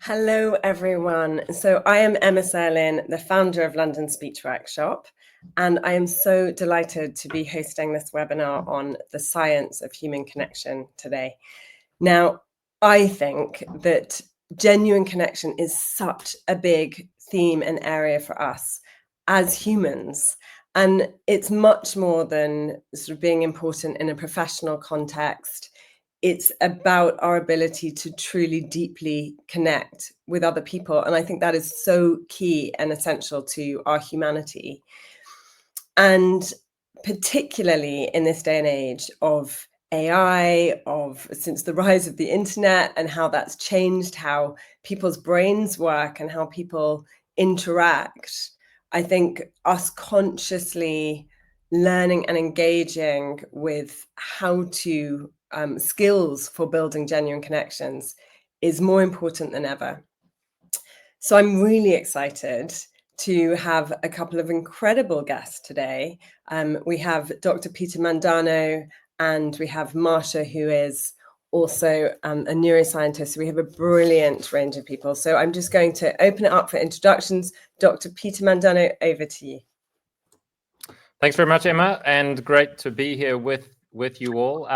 Hello, everyone. So I am Emma Serlin, the founder of London Speech Workshop, and I am so delighted to be hosting this webinar on the science of human connection today. Now, I think that genuine connection is such a big theme and area for us as humans. And it's much more than sort of being important in a professional context. It's about our ability to truly deeply connect with other people. And I think that is so key and essential to our humanity. And particularly in this day and age of AI, since the rise of the internet and how that's changed how people's brains work and how people interact, I think us consciously learning and engaging with how to skills for building genuine connections is more important than ever. So I'm really excited to have a couple of incredible guests today. We have Dr. Peter Mandeno and we have Marcia, who is also a neuroscientist. So we have a brilliant range of people. So I'm just going to open it up for introductions. Dr. Peter Mandeno, over to you. Thanks very much, Emma, and great to be here with you all.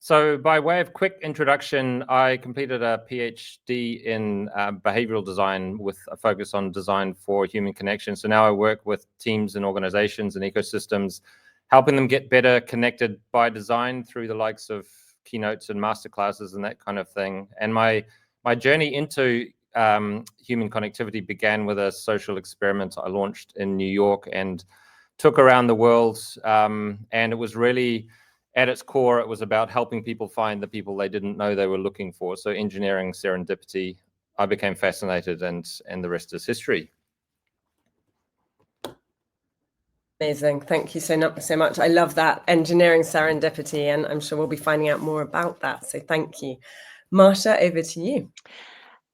So by way of quick introduction, I completed a PhD in behavioral design with a focus on design for human connection. So now I work with teams and organizations and ecosystems, helping them get better connected by design through the likes of keynotes and masterclasses and that kind of thing. And my journey into human connectivity began with a social experiment I launched in New York and took around the world. And it was really, at its core, it was about helping people find the people they didn't know they were looking for. So engineering serendipity. I became fascinated, and the rest is history. Amazing. Thank you so much. I love that, engineering serendipity, and I'm sure we'll be finding out more about that. So thank you. Marcia, over to you.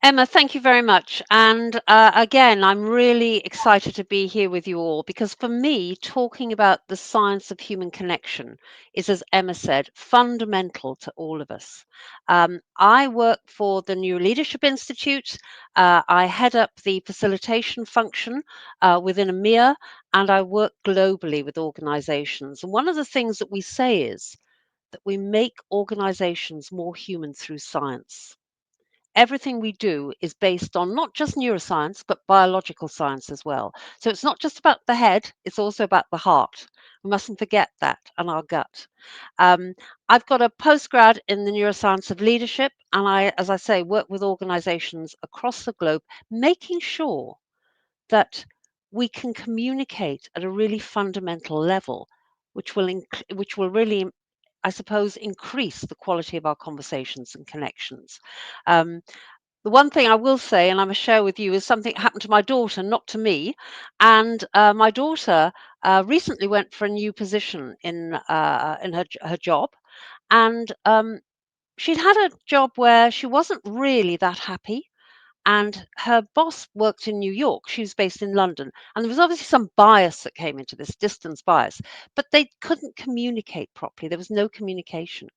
Emma, thank you very much. And again, I'm really excited to be here with you all because for me, talking about the science of human connection is, as Emma said, fundamental to all of us. I work for the Neuroleadership Institute. I head up the facilitation function within EMEA, and I work globally with organizations. And one of the things that we say is that we make organizations more human through science. Everything we do is based on not just neuroscience, but biological science as well. So it's not just about the head, it's also about the heart. We mustn't forget that, and our gut. I've got a postgrad in the neuroscience of leadership, and I, as I say, work with organizations across the globe, making sure that we can communicate at a really fundamental level, which will really, I suppose, increase the quality of our conversations and connections. The one thing I will say, and I'm going to share with you, is something that happened to my daughter, not to me. And my daughter recently went for a new position in her job, and she'd had a job where she wasn't really that happy. And her boss worked in New York. She was based in London. And there was obviously some bias that came into this, distance bias, but they couldn't communicate properly. There was no communication.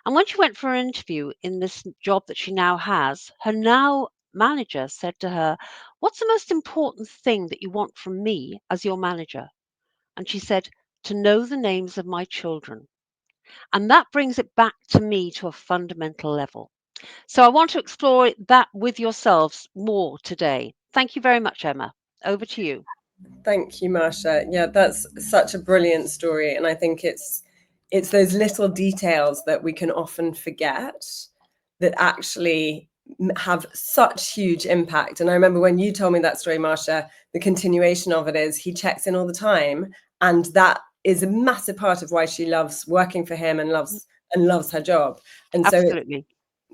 And when she went for an interview in this job that she now has, her now manager said to her, "What's the most important thing that you want from me as your manager?" And she said, "To know the names of my children." And that brings it back to me to a fundamental level. So I want to explore that with yourselves more today. Thank you very much, Emma. Over to you. Thank you, Marcia. Yeah, that's such a brilliant story. And I think it's those little details that we can often forget that actually have such huge impact. And I remember when you told me that story, Marcia, the continuation of it is he checks in all the time. And that is a massive part of why she loves working for him and loves her job. And Absolutely.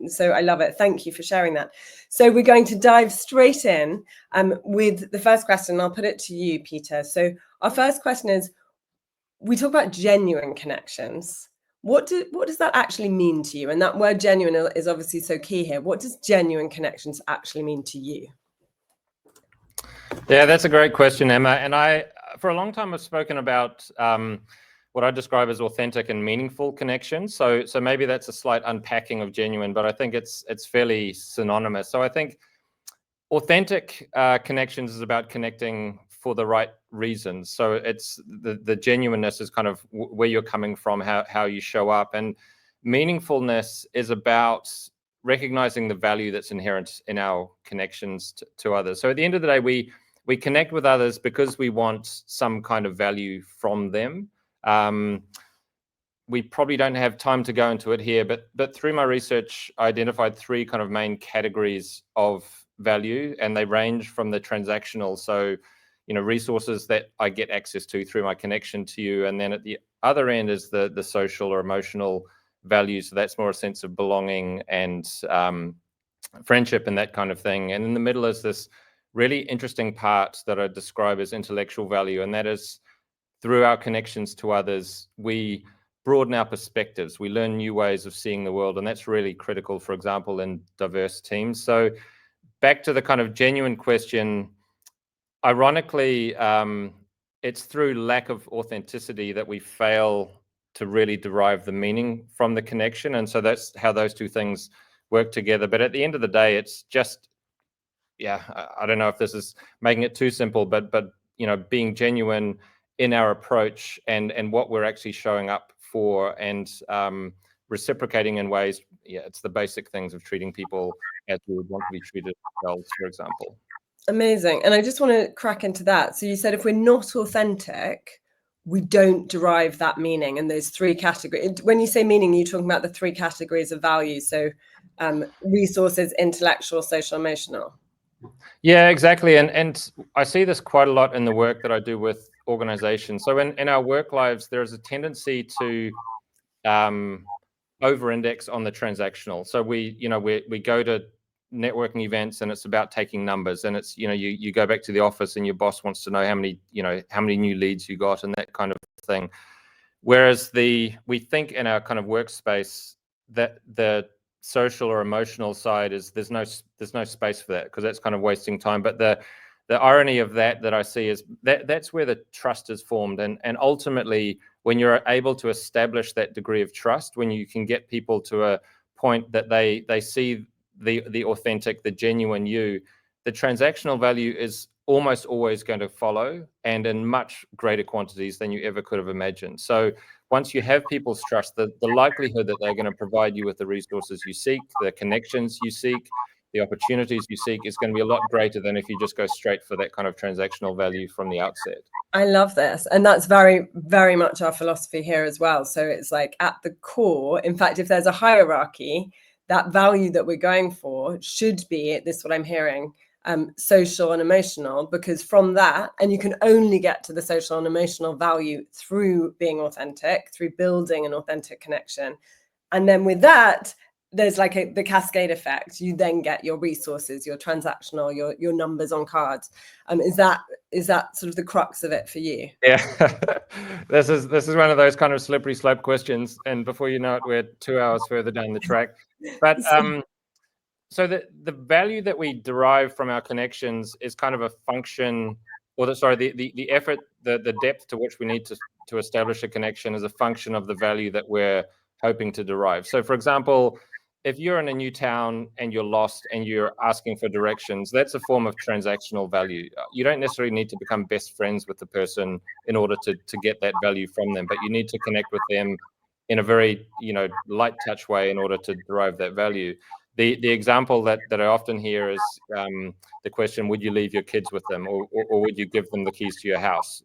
So I love it. Thank you for sharing that. So we're going to dive straight in with the first question. I'll put it to you, Peter. So our first question is, we talk about genuine connections. What does that actually mean to you? And that word genuine is obviously so key here. What does genuine connections actually mean to you? Yeah, that's a great question, Emma. And I, for a long time, have spoken about what I describe as authentic and meaningful connections. So maybe that's a slight unpacking of genuine, but I think it's fairly synonymous. So I think Authentic connections is about connecting for the right reasons. So it's the genuineness is kind of where you're coming from, how you show up, and meaningfulness is about recognizing the value that's inherent in our connections to others. So at the end of the day, we connect with others because we want some kind of value from them. We probably don't have time to go into it here, but through my research, I identified 3 kind of main categories of value, and they range from the transactional, so resources that I get access to through my connection to you, and then at the other end is the social or emotional value. So that's more a sense of belonging and friendship and that kind of thing. And in the middle is this really interesting part that I describe as intellectual value, and that is through our connections to others, we broaden our perspectives. We learn new ways of seeing the world, and that's really critical, for example, in diverse teams. So back to the kind of genuine question, ironically, it's through lack of authenticity that we fail to really derive the meaning from the connection. And so that's how those 2 things work together. But at the end of the day, it's just, I don't know if this is making it too simple, but being genuine in our approach and what we're actually showing up for, and reciprocating in ways, it's the basic things of treating people as we would want to be treated ourselves, for example. Amazing. And I just want to crack into that. So you said if we're not authentic, we don't derive that meaning in those 3 categories. When you say meaning, you're talking about the 3 categories of value. So resources, intellectual, social, emotional. Yeah, exactly. And I see this quite a lot in the work that I do with organizations. So in our work lives, there is a tendency to over-index on the transactional. So we go to networking events and it's about taking numbers, and it's you go back to the office and your boss wants to know how many new leads you got and that kind of thing. Whereas we think in our kind of workspace that the social or emotional side is there's no space for that, because that's kind of wasting time. But the irony of that I see is that's where the trust is formed, and ultimately when you're able to establish that degree of trust, when you can get people to a point that they see the authentic, the genuine you, the transactional value is almost always going to follow, and in much greater quantities than you ever could have imagined. So once you have people's trust, the likelihood that they're going to provide you with the resources you seek, the connections you seek, the opportunities you seek is going to be a lot greater than if you just go straight for that kind of transactional value from the outset. I love this. And that's very, very much our philosophy here as well. So it's like at the core, in fact, if there's a hierarchy, that value that we're going for should be, this is what I'm hearing, social and emotional, because from that, and you can only get to the social and emotional value through being authentic, through building an authentic connection. And then with that, there's like the cascade effect. You then get your resources, your transactional, your numbers on cards. Is that sort of the crux of it for you? Yeah, this is one of those kind of slippery slope questions, and before you know it, we're 2 hours further down the track. But so the value that we derive from our connections is kind of a function, or the effort, the depth to which we need to establish a connection is a function of the value that we're hoping to derive. So for example, if you're in a new town and you're lost and you're asking for directions, that's a form of transactional value. You don't necessarily need to become best friends with the person in order to get that value from them, but you need to connect with them in a very light touch way in order to derive that value. The example that I often hear is the question, would you leave your kids with them, or would you give them the keys to your house?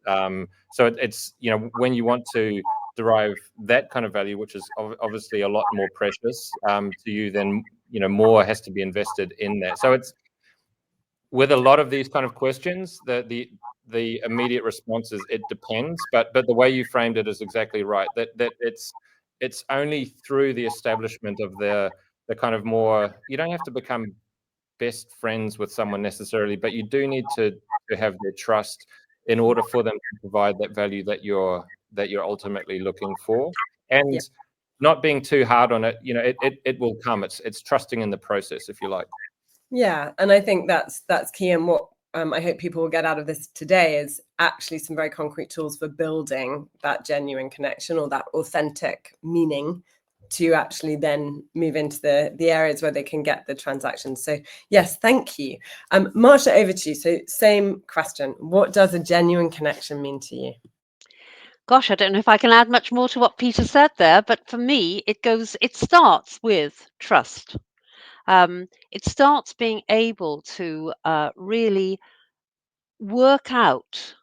So it's when you want to derive that kind of value, which is obviously a lot more precious to you, then more has to be invested in that. So it's with a lot of these kind of questions, the immediate response is it depends, but the way you framed it is exactly right. That it's only through the establishment of the kind of more, you don't have to become best friends with someone necessarily, but you do need to have their trust in order for them to provide that value that you're ultimately looking for. And not being too hard on it, it will come. It's trusting in the process, if you like. Yeah, and I think that's key. And what I hope people will get out of this today is actually some very concrete tools for building that genuine connection or that authentic meaning to actually then move into the areas where they can get the transactions. So yes, thank you. Marcia, over to you. So same question. What does a genuine connection mean to you? Gosh, I don't know if I can add much more to what Peter said there, but for me, it starts with trust. It starts being able to really work out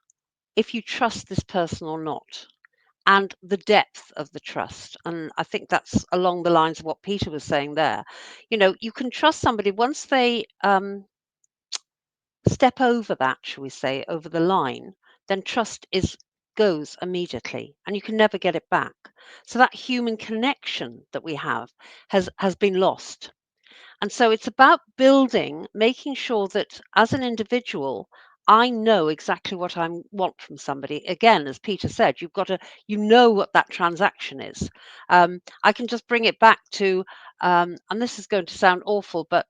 if you trust this person or not, and the depth of the trust. And I think that's along the lines of what Peter was saying there. You can trust somebody once they step over that, shall we say, over the line, then trust goes immediately, and you can never get it back. So that human connection that we have has been lost. And so it's about making sure that as an individual, I know exactly what I want from somebody. Again, as Peter said, you know what that transaction is. I can just bring it back to, and this is going to sound awful, but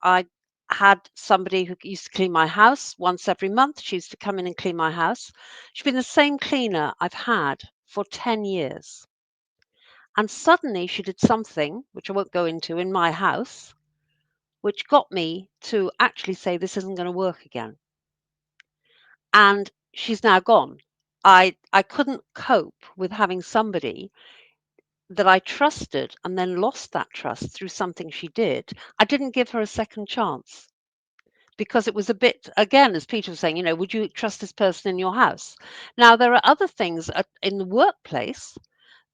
I had somebody who used to clean my house once every month. She used to come in and clean my house. She's been the same cleaner I've had for 10 years. And suddenly she did something, which I won't go into, in my house, which got me to actually say this isn't going to work again. And she's now gone. I couldn't cope with having somebody that I trusted and then lost that trust through something she did. I didn't give her a second chance because it was a bit, again, as Peter was saying, would you trust this person in your house? Now, there are other things in the workplace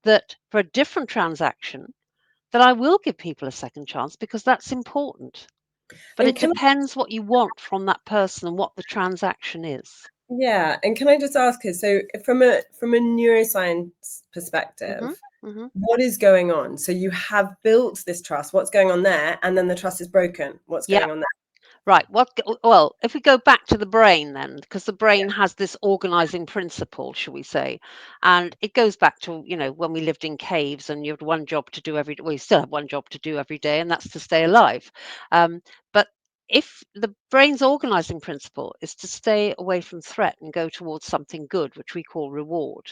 that for a different transaction that I will give people a second chance because that's important. But it depends what you want from that person and what the transaction is. Yeah, and can I just ask her, so from a neuroscience perspective, what is going on? So you have built this trust, what's going on there? And then the trust is broken. What's going on there? Right. Well, if we go back to the brain then, because the brain has this organizing principle, shall we say, and it goes back to, when we lived in caves and you had one job to do well, you still have one job to do every day, and that's to stay alive. But if the brain's organizing principle is to stay away from threat and go towards something good, which we call reward.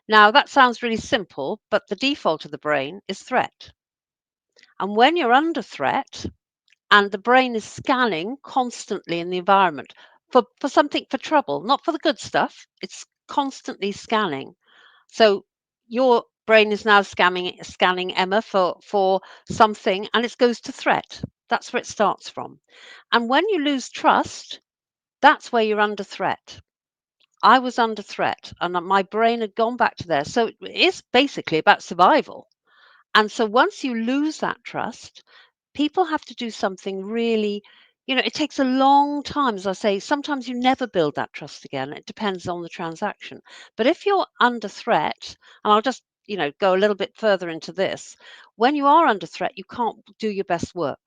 Now, that sounds really simple, but the default of the brain is threat. And when you're under threat, and the brain is scanning constantly in the environment for trouble, not for the good stuff. It's constantly scanning. So your brain is now scanning Emma for something, and it goes to threat. That's where it starts from. And when you lose trust, that's where you're under threat. I was under threat, and my brain had gone back to there. So it is basically about survival. And so once you lose that trust, people have to do something really, it takes a long time. As I say, sometimes you never build that trust again. It depends on the transaction. But if you're under threat, and I'll just, go a little bit further into this, when you are under threat, you can't do your best work.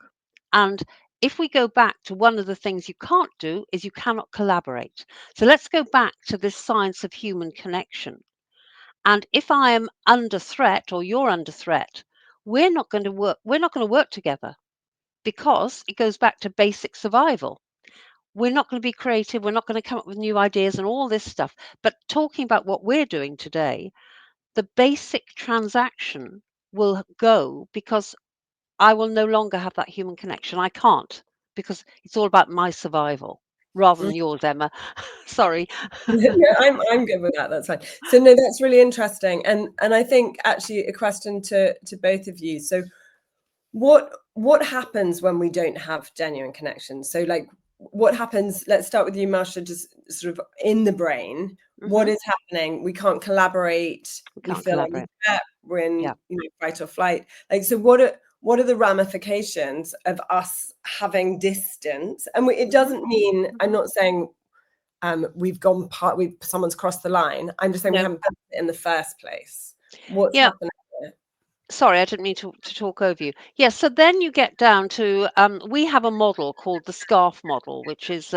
And if we go back to one of the things you can't do is you cannot collaborate. So let's go back to this science of human connection. And if I am under threat or you're under threat, we're not going to work together because it goes back to basic survival. We're not going to be creative. We're not going to come up with new ideas and all this stuff. But talking about what we're doing today, the basic transaction will go because I will no longer have that human connection. I can't because it's all about my survival rather than yours, Emma. Sorry. No, I'm good with that. That's fine. So no, that's really interesting, and I think actually a question to both of you. So what happens when we don't have genuine connections? So like, what happens? Let's start with you, Marcia. Just sort of in the brain, what is happening? We can't collaborate. We feel like we're in fight or flight. Like, so what are the ramifications of us having distance? And it doesn't mean, I'm not saying we've gone someone's crossed the line. I'm just saying we haven't built it in the first place. What's happening there? Sorry, I didn't mean to talk over you. Yes, so then you get down to, we have a model called the SCARF model, which is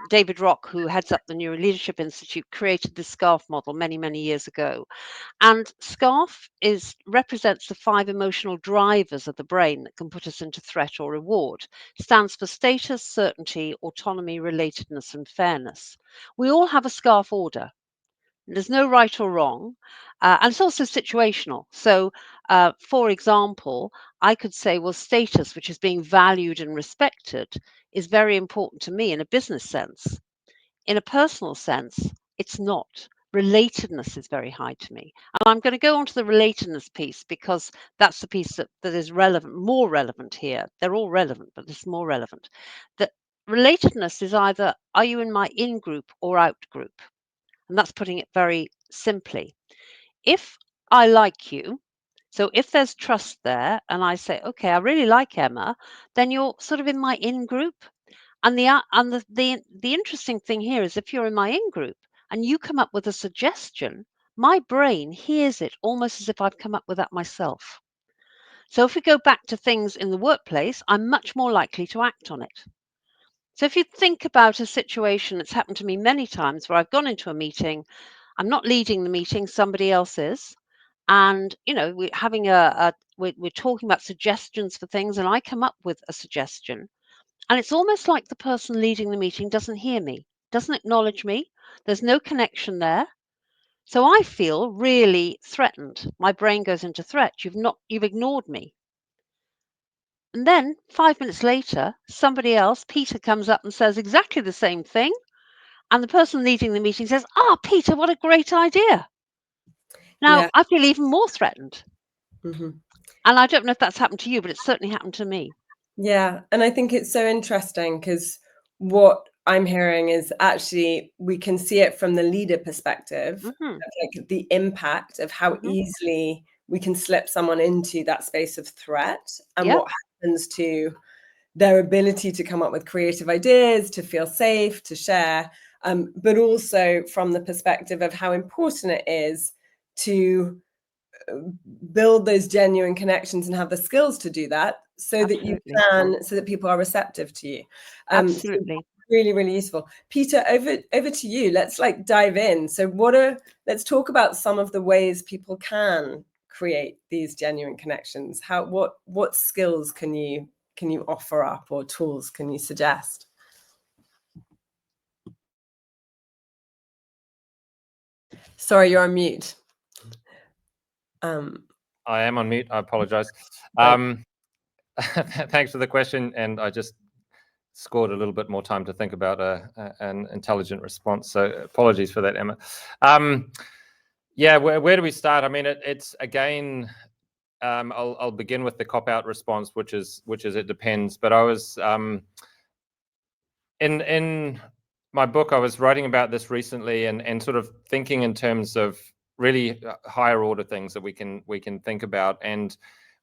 David Rock, who heads up the Neuroleadership Institute, created the SCARF model many, many years ago. And SCARF represents the 5 emotional drivers of the brain that can put us into threat or reward. It stands for status, certainty, autonomy, relatedness, and fairness. We all have a SCARF order. There's no right or wrong. And it's also situational. So For example, I could say, well, status, which is being valued and respected, is very important to me in a business sense. In a personal sense, it's not. Relatedness is very high to me. And I'm going to go on to the relatedness piece because that's the piece that is relevant, more relevant here. They're all relevant, but it's more relevant. That relatedness is either, are you in my in group or out group? And that's putting it very simply. If I like you, so if there's trust there and I say, okay, I really like Emma, then you're sort of in my in group. And the interesting thing here is if you're in my in group and you come up with a suggestion, my brain hears it almost as if I've come up with that myself. So if we go back to things in the workplace, I'm much more likely to act on it. So if you think about a situation that's happened to me many times where I've gone into a meeting, I'm not leading the meeting, somebody else is, and we're having we're talking about suggestions for things, and I come up with a suggestion, and it's almost like the person leading the meeting doesn't hear me, doesn't acknowledge me. There's no connection there. So I feel really threatened. My brain goes into threat. You've ignored me. And then 5 minutes later, somebody else, Peter, comes up and says exactly the same thing. And the person leading the meeting says, Peter, what a great idea. Now, Yeah. I feel even more threatened. Mm-hmm. And I don't know if that's happened to you, but it's certainly happened to me. Yeah. And I think it's so interesting because what I'm hearing is actually we can see it from the leader perspective, Mm-hmm. like the impact of how Mm-hmm. easily we can slip someone into that space of threat and Yep. what happens to their ability to come up with creative ideas, to feel safe, to share, but also from the perspective of how important it is to build those genuine connections and have the skills to do that so Absolutely. that people are receptive to you. Absolutely. So really, really useful. Peter, over to you. Let's dive in. So let's talk about some of the ways people can create these genuine connections. What skills can you offer up, or tools can you suggest? Sorry, you're on mute. I am on mute. I apologize. Thanks for the question, and I just scored a little bit more time to think about an intelligent response. So apologies for that, Emma. Yeah, where do we start? I mean, it's again. I'll begin with the cop-out response, which is it depends. But I was in my book, I was writing about this recently, and sort of thinking in terms of really higher order things that we can think about. And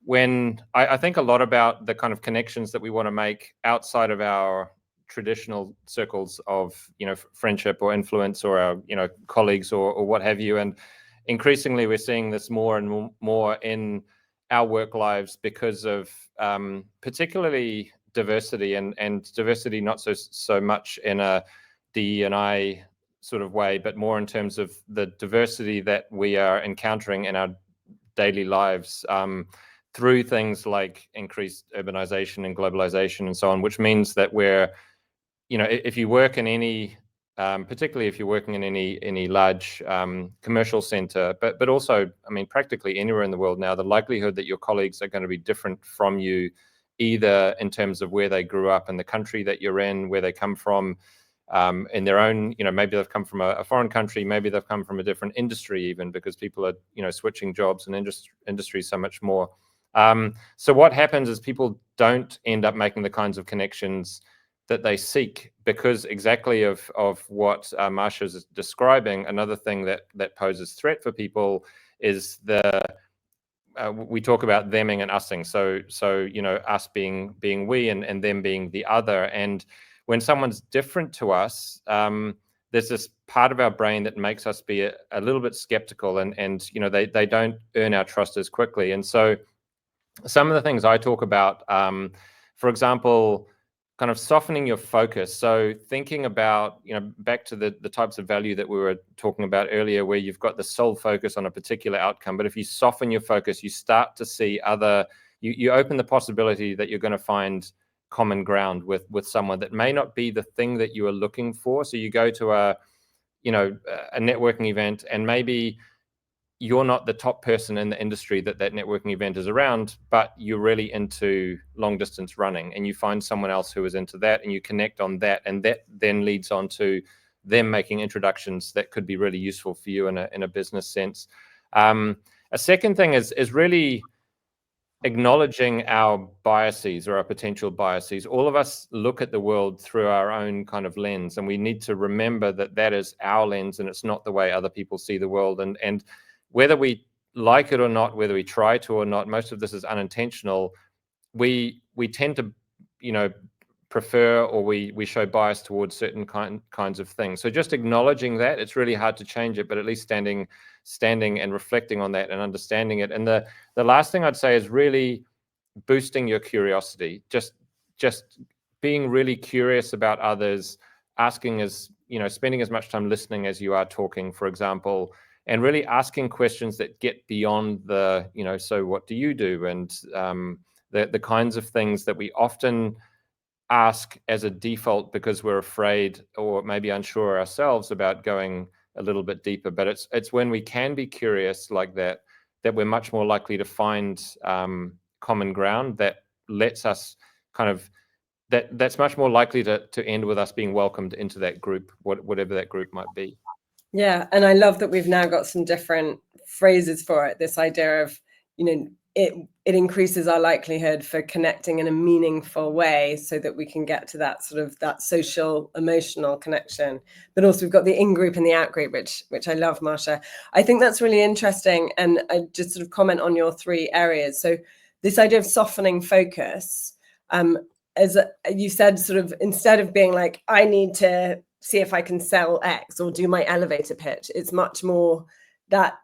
when I think a lot about the kind of connections that we want to make outside of our traditional circles of friendship or influence, or our colleagues or what have you. And increasingly we're seeing this more and more in our work lives because of particularly diversity, and diversity not so much in a DE&I sort of way, but more in terms of the diversity that we are encountering in our daily lives through things like increased urbanization and globalization and so on, which means that we're, if you work in any, particularly if you're working in any large commercial center, but also, I mean, practically anywhere in the world now, the likelihood that your colleagues are going to be different from you, either in terms of where they grew up in the country that you're in, where they come from, in their own, maybe they've come from a foreign country, maybe they've come from a different industry, even because people are, switching jobs and industry so much more. So what happens is people don't end up making the kinds of connections that they seek, because exactly of what Marcia is describing. Another thing that poses threat for people is we talk about theming and using. So us being we, and them being the other. And when someone's different to us, there's this part of our brain that makes us be a little bit skeptical, and they don't earn our trust as quickly. And so some of the things I talk about, for example, kind of softening your focus. So thinking about, back to the types of value that we were talking about earlier, where you've got the sole focus on a particular outcome. But if you soften your focus, you start to see you open the possibility that you're going to find common ground with someone that may not be the thing that you are looking for. So you go to a networking event, and maybe you're not the top person in the industry that networking event is around, but you're really into long distance running, and you find someone else who is into that, and you connect on that, and that then leads on to them making introductions that could be really useful for you in a business sense. A second thing is really acknowledging our biases or our potential biases. All of us look at the world through our own kind of lens, and we need to remember that that is our lens and it's not the way other people see the world. And whether we like it or not, whether we try to or not, most of this is unintentional. We tend to, prefer, or we show bias towards certain kinds of things. So just acknowledging that, it's really hard to change it, but at least standing and reflecting on that and understanding it. And the last thing I'd say is really boosting your curiosity. Just being really curious about others, spending as much time listening as you are talking, for example, and really asking questions that get beyond the, so what do you do? And the kinds of things that we often ask as a default because we're afraid or maybe unsure ourselves about going a little bit deeper. But it's when we can be curious like that we're much more likely to find common ground that lets us kind of, that's much more likely to end with us being welcomed into that group, whatever that group might be. Yeah, and I love that we've now got some different phrases for it. This idea of, it increases our likelihood for connecting in a meaningful way so that we can get to that sort of that social emotional connection. But also we've got the in-group and the out-group, which I love, Marcia. I think that's really interesting. And I just sort of comment on your three areas. So this idea of softening focus, as you said, sort of instead of being like, I need to see if I can sell X or do my elevator pitch, it's much more that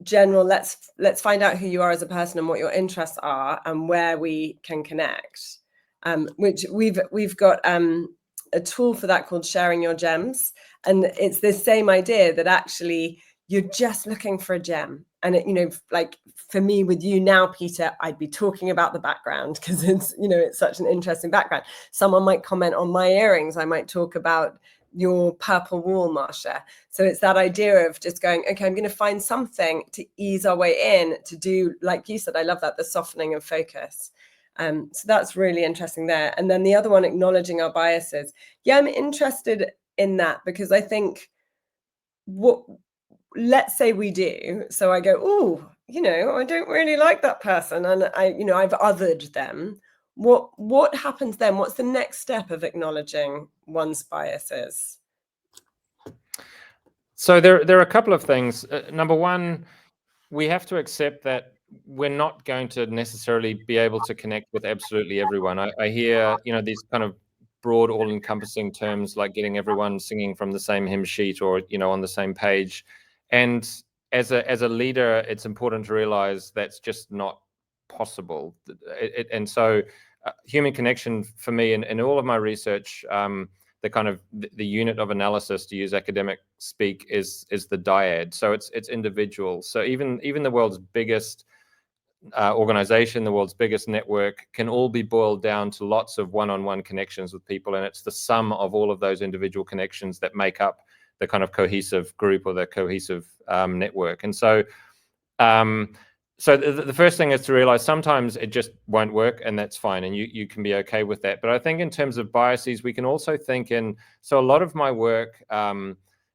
general, let's find out who you are as a person and what your interests are and where we can connect, which we've got a tool for that called Sharing Your Gems. And it's this same idea that actually you're just looking for a gem. And it, like for me with you now, Peter, I'd be talking about the background because it's, it's such an interesting background. Someone might comment on my earrings. I might talk about your purple wall, Marcia. So it's that idea of just going, okay, I'm going to find something to ease our way in to do, like you said, I love that, the softening of focus. So that's really interesting there. And then the other one, acknowledging our biases. Yeah, I'm interested in that because I think let's say we do. So I go, oh, I don't really like that person. And I've othered them. What happens then? What's the next step of acknowledging one's biases? So there are a couple of things. Number one, we have to accept that we're not going to necessarily be able to connect with absolutely everyone. I hear, these kind of broad, all-encompassing terms like getting everyone singing from the same hymn sheet or, on the same page. And as a leader, it's important to realize that's just not possible. And so human connection for me in all of my research, the kind of the unit of analysis, to use academic speak, is the dyad. So it's individual. So even the world's biggest organization, the world's biggest network, can all be boiled down to lots of one-on-one connections with people, and it's the sum of all of those individual connections that make up the kind of cohesive group or the cohesive network. And so so the first thing is to realize sometimes it just won't work, and that's fine, and you can be okay with that. But I think in terms of biases, we can also think in, so a lot of my work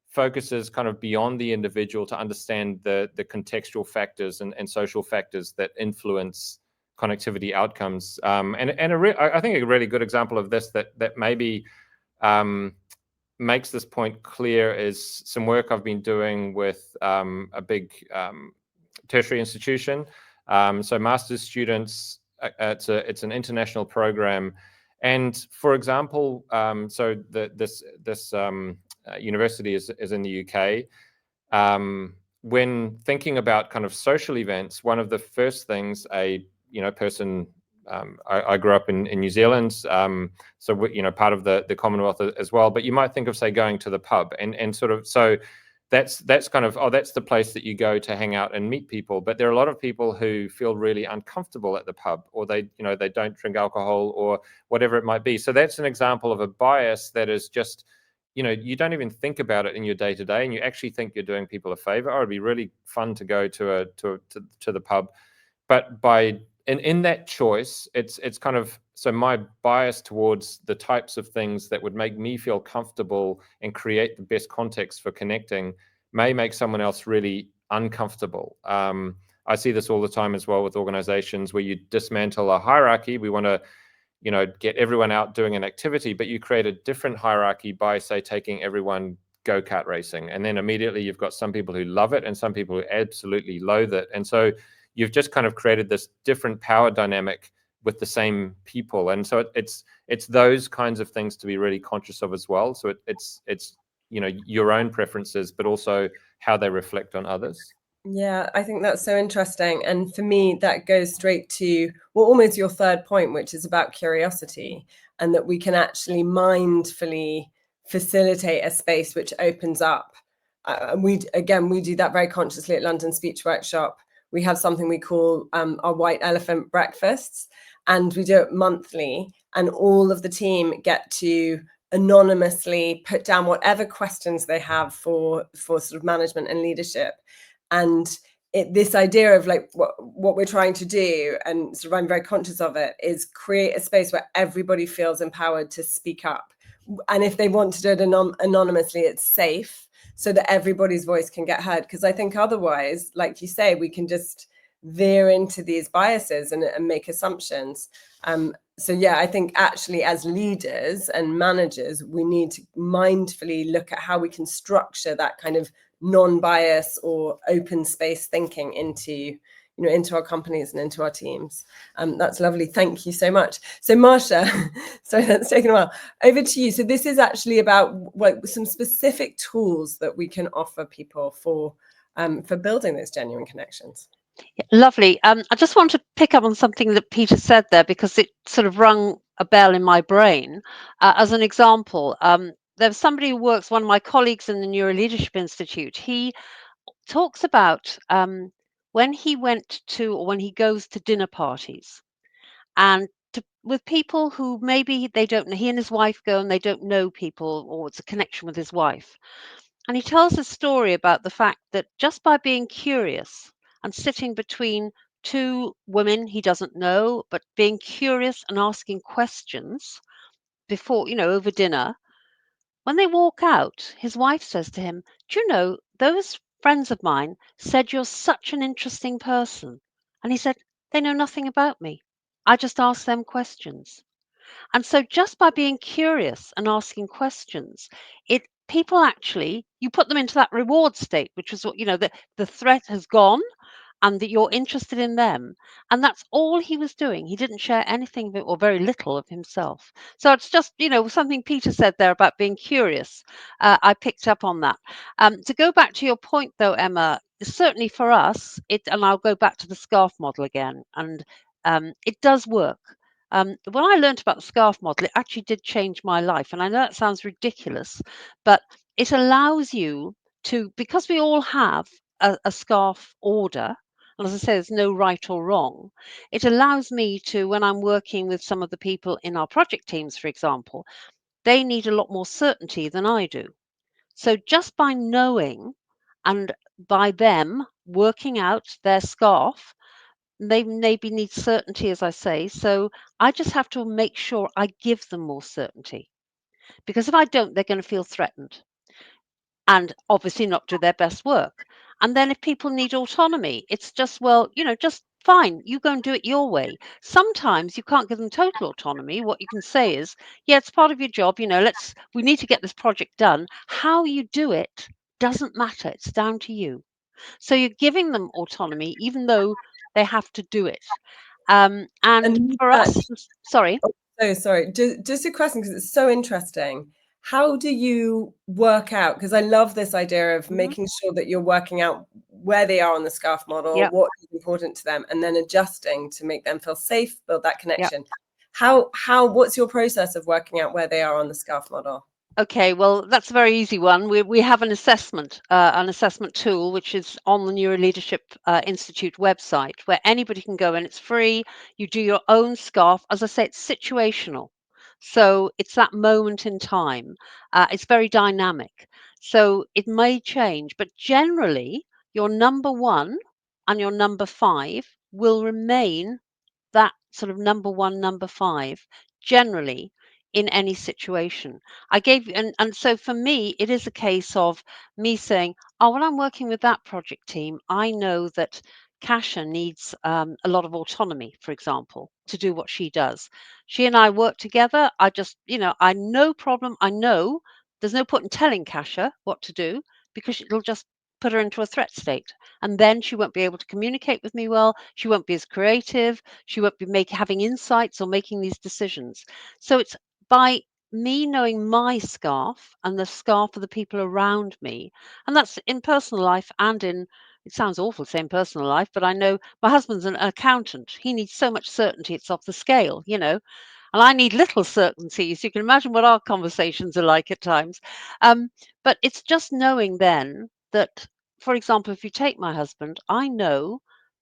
focuses kind of beyond the individual to understand the contextual factors and social factors that influence connectivity outcomes. And I think a really good example of this that maybe makes this point clear is some work I've been doing with a big tertiary institution. So master's students, it's an international program. And for example, so this university is in the UK. When thinking about kind of social events, one of the first things a person, I grew up in New Zealand, so part of the Commonwealth as well. But you might think of, say, going to the pub and sort of, so that's kind of, that's the place that you go to hang out and meet people. But there are a lot of people who feel really uncomfortable at the pub, or they don't drink alcohol or whatever it might be. So that's an example of a bias that is just you don't even think about it in your day-to-day, and you actually think you're doing people a favor. Oh, it'd be really fun to go to the pub. But in that choice, it's kind of, so my bias towards the types of things that would make me feel comfortable and create the best context for connecting may make someone else really uncomfortable. I see this all the time as well with organizations where you dismantle a hierarchy. We want to get everyone out doing an activity, but you create a different hierarchy by, say, taking everyone go-kart racing. And then immediately you've got some people who love it and some people who absolutely loathe it. And so you've just kind of created this different power dynamic with the same people. And so it's those kinds of things to be really conscious of as well. So it's your own preferences, but also how they reflect on others. Yeah, I think that's so interesting. And for me, that goes straight to, well, almost your third point, which is about curiosity, and that we can actually mindfully facilitate a space which opens up. We do that very consciously at London Speech Workshop. We have something we call our white elephant breakfasts, and we do it monthly. And all of the team get to anonymously put down whatever questions they have for sort of management and leadership. And this idea of like what we're trying to do, and sort of I'm very conscious of it, is create a space where everybody feels empowered to speak up. And if they want to do it anonymously, it's safe, so that everybody's voice can get heard. Because I think otherwise, like you say, we can just veer into these biases and make assumptions. So yeah, I think actually as leaders and managers, we need to mindfully look at how we can structure that kind of non-bias or open space thinking into our companies and into our teams. That's lovely. Thank you so much. So Marcia, sorry, that's taken a while. Over to you. So this is actually about some specific tools that we can offer people for building those genuine connections. Yeah, lovely. I just want to pick up on something that Peter said there, because it sort of rung a bell in my brain. As an example, there's somebody who works, one of my colleagues in the Neuroleadership Institute. He talks about when he goes to dinner parties and with people who maybe they don't know. He and his wife go and they don't know people, or it's a connection with his wife. And he tells a story about the fact that just by being curious and sitting between two women he doesn't know, but being curious and asking questions before, over dinner, when they walk out, his wife says to him, "Do you know, those friends of mine said you're such an interesting person." And he said, "They know nothing about me. I just ask them questions." And so just by being curious and asking questions, people actually, you put them into that reward state, which is what, the threat has gone and that you're interested in them. And that's all he was doing. He didn't share anything of it, or very little of himself. So it's just, something Peter said there about being curious. I picked up on that. To go back to your point though, Emma, certainly for us, and I'll go back to the scarf model again, and it does work. When I learned about the scarf model, it actually did change my life. And I know that sounds ridiculous, but it allows you to, because we all have a scarf order, and as I say, there's no right or wrong, it allows me to, when I'm working with some of the people in our project teams, for example, they need a lot more certainty than I do. So just by knowing and by them working out their scarf, they maybe need certainty, as I say. So I just have to make sure I give them more certainty, because if I don't, they're going to feel threatened and obviously not do their best work. And then if people need autonomy, it's just, well, just fine, you go and do it your way. Sometimes you can't give them total autonomy. What you can say is, yeah, it's part of your job, we need to get this project done. How you do it doesn't matter. It's down to you. So you're giving them autonomy, even though they have to do it. And for us, sorry. Oh, so sorry. Just a question, because it's so interesting. How do you work out? Because I love this idea of making sure that you're working out where they are on the scarf model, Yep. what is important to them, and then adjusting to make them feel safe, build that connection. Yep. What's your process of working out where they are on the scarf model? Okay, well, that's a very easy one. We have an assessment tool, which is on the Neuroleadership Institute website, where anybody can go, and it's free. You do your own scarf. As I say, it's situational. So it's that moment in time. It's very dynamic. So it may change, but generally, your number one and your number five will remain that sort of number one, number five, generally in any situation. I gave, and so for me, it is a case of me saying, oh, when I'm working with that project team, I know that Kasia needs a lot of autonomy, for example, to do what she does. She and I work together. I just, I no problem. I know there's no point in telling Kasia what to do because it'll just put her into a threat state. And then she won't be able to communicate with me well. She won't be as creative. She won't be having insights or making these decisions. So it's by me knowing my scarf and the scarf of the people around me, and that's in personal life and in, it sounds awful saying personal life, but I know my husband's an accountant. He needs so much certainty, it's off the scale, and I need little certainty. So you can imagine what our conversations are like at times. But it's just knowing then that, for example, if you take my husband, I know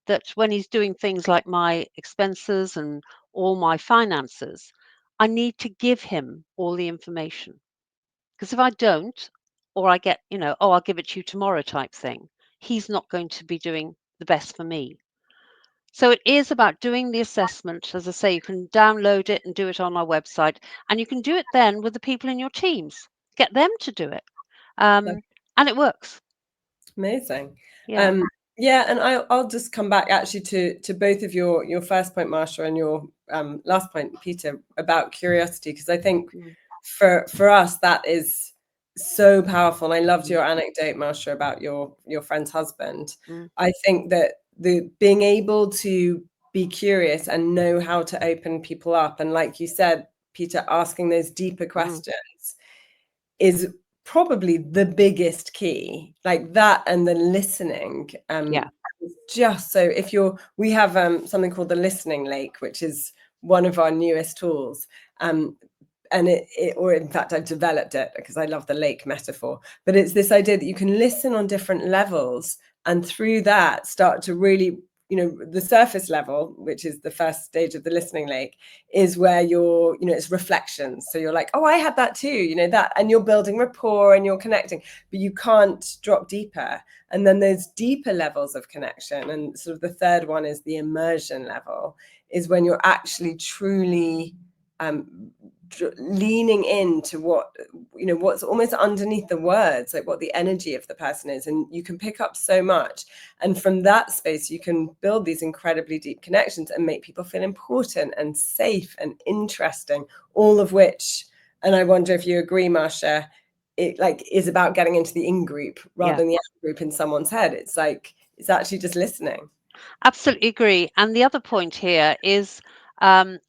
that when he's doing things like my expenses and all my finances, I need to give him all the information. Because if I don't, or I get, oh, I'll give it to you tomorrow type thing, he's not going to be doing the best for me. So it is about doing the assessment. As I say, you can download it and do it on our website, and you can do it then with the people in your teams. Get them to do it, and it works. Amazing. Yeah. Yeah, and I'll just come back actually to both of your first point, Marcia, and your last point, Peter, about curiosity, because I think for us that is so powerful. And I loved your anecdote, Marcia, about your friend's husband. I think that the being able to be curious and know how to open people up, and like you said, Peter, asking those deeper questions is probably the biggest key, like that, and the listening. Just so we have something called the listening lake, which is one of our newest tools. And or in fact, I've developed it because I love the lake metaphor, but it's this idea that you can listen on different levels, and through that start to really, the surface level, which is the first stage of the listening lake, is where it's reflections. So you're like, oh, I had that too, that, and you're building rapport and you're connecting, but you can't drop deeper. And then there's deeper levels of connection. And sort of the third one is the immersion level, is when you're actually truly leaning into what's almost underneath the words, like what the energy of the person is, and you can pick up so much. And from that space you can build these incredibly deep connections and make people feel important and safe and interesting, all of which, and I wonder if you agree, Marcia, it is about getting into the in group rather than the out group in someone's head. It's actually just listening. Absolutely agree. And the other point here is, and